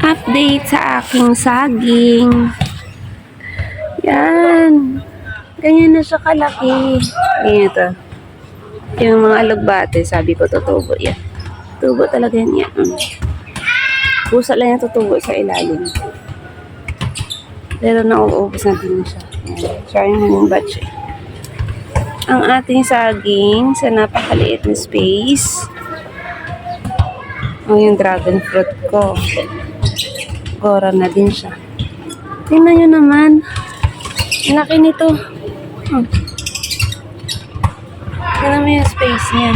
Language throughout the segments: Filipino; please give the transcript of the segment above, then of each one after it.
Update sa aking saging. Yan. Ganyan na siya kalaki. Ganyan ito. Yung mga alugbate, sabi ko tutubo yan. Tubo talaga yan. Pusa lang yung tutubo sa ilalim. Pero nauubos natin na siya. Yan. Siya yung batch eh. Ang ating saging sa napakaliit na space. Yung dragon fruit ko. Gora na din siya. Tingnan nyo naman. Ang laki nito. Tingnan mo yung space niya.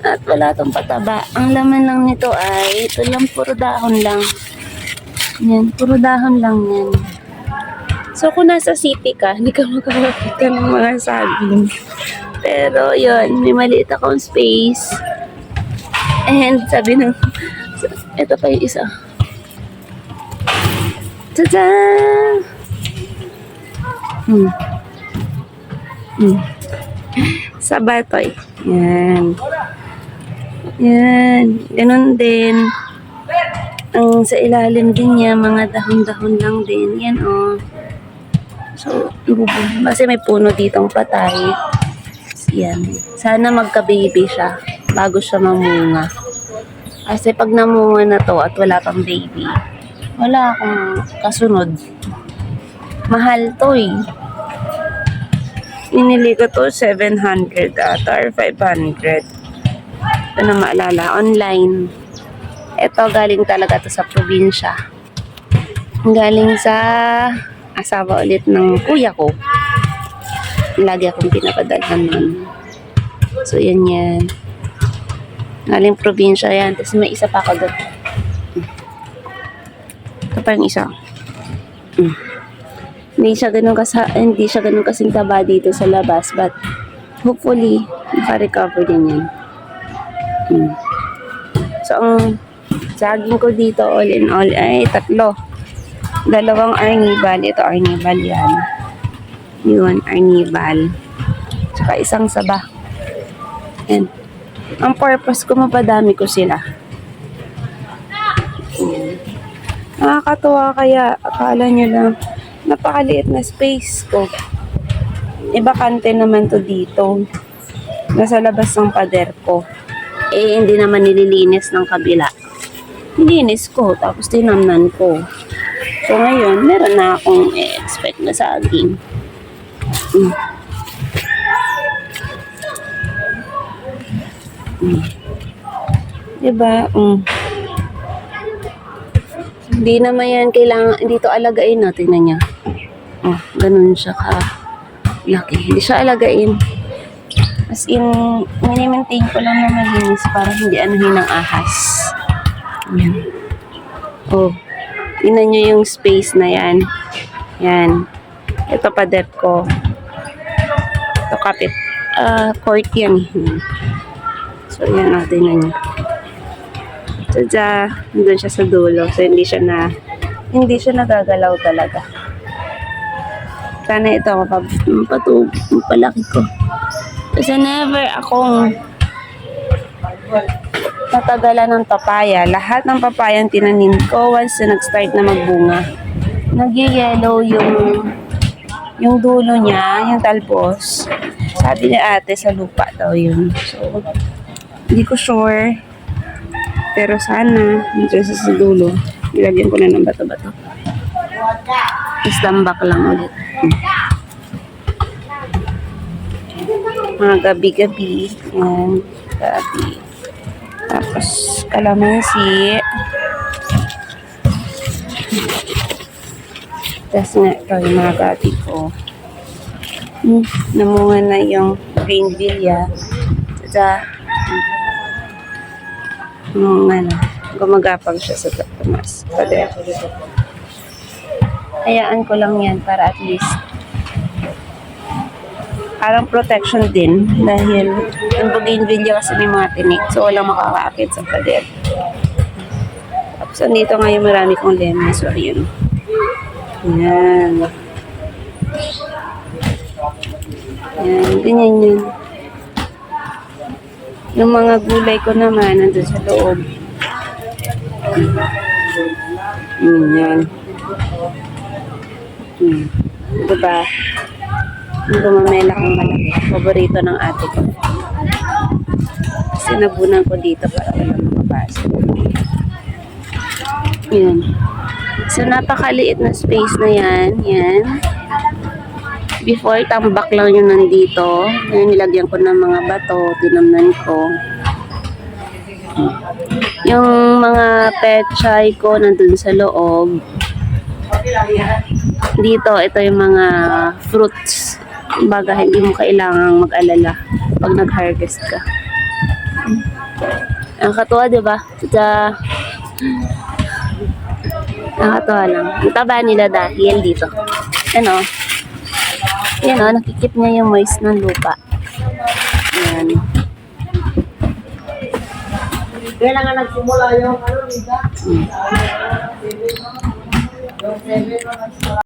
At wala itong pataba. Ang laman lang nito ay ito lang, puro dahon lang. Yan, puro dahon lang yan. So kung nasa city ka, hindi ka makakakita ng mga saging. Pero yun, may maliit akong space. And sabi ng, ito pa yung isa. Tada! Sabatoy. Yan. Yan. Ganon din. Ang sa ilalim din niya, mga dahon-dahon lang din. Yan o. So, kasi may puno ditong patay. Yan. Sana magka-baby siya bago siya mamunga. Kasi pag namunga na to at wala pang baby, wala akong kasunod. Mahal to eh. Inili ko to 700 ata or 500. Ito na maalala. Online. Ito galing talaga to sa probinsya. Galing sa asawa ulit ng kuya ko. Lagi akong pinapadalhan nun. So yan yan. Galing probinsya yan. Tapos may isa pa ako doon. Ito pa yung isa. Hindi siya ganun kasing taba dito sa labas, but hopefully maka-recover din yan. So ang saging ko dito all in all ay 3. 2 arnibal. Ito arnibal yan. Yun, arnibal. Tsaka isang saba. Yan. Ang purpose ko, mapadami ko sila. Nakakatuwa kaya, akala nyo lang, napakaliit na space ko. Ibakante naman to dito. Nasa labas ng pader ko. Eh, hindi naman nililinis ng kabila. Nilinis ko, tapos tinamnan ko. So, ngayon, meron na akong expect na saging. Diba? Hindi naman yan kailangan, dito alagain no, tingnan niya. Ganun siya ka laki. Hindi siya alagain. As in, mini-maintain ko lang na malinis para hindi anuhin ng ahas. Yan. Tingnan nyo yung space na yan. Yan. Ito pader ko. Ito kapit. Court yan. So, yan natin na niya. Tada! Nandun siya sa dulo. So, hindi siya nagagalaw talaga. Sana ito mapalaki ko. Kasi never akong natagalan ng papaya. Lahat ng papayang tinanim ko once na nag-start na magbunga. Nag-yellow yung dulo niya, yung talbos. Sabi ni ate sa lupa daw yun. So, hindi ko sure. Pero sana, dito sa dulo, ilagyan ko na ng bato-bato. Tapos tambak lang ulit. Mga gabi-gabi. Yan. Gabi. Tapos, kalamansi. Tapos nga, ito yung mga gabi ko. Namunga na yung greenvilla. Gumagapang siya sa tamas. Hayaan ko lang yan para at least parang protection din dahil yung bougainvillea kasi may mga tinik, so walang makakaakit sa pader. Tapos andito ngayon marami kong lemon, so yun. Yan. Yan, ganyan yun. Yung mga gulay ko naman nandun sa loob. Yan. Diba? Yung gumamela kang malaki. Paborito ng ate ko. Sinabunan ko dito para walang makapasok. Yan. So, napakaliit na space na yan. Yan. Before, tambak lang yun nandito. Ngayon, nilagyan ko ng mga bato. Tinamnan ko. Yung mga pechay ko nandun sa loob. Dito, ito yung mga fruits. Baga, hindi mo kailangang mag-alala pag nag-harvest ka. Ang katuwa, diba? Nakakatuwa lang. Ang taba nila dahil dito. Ano? Yan o, nakikip niya yung moist ng lupa. Yan. Kailangan nagsimula yung ano, Mika?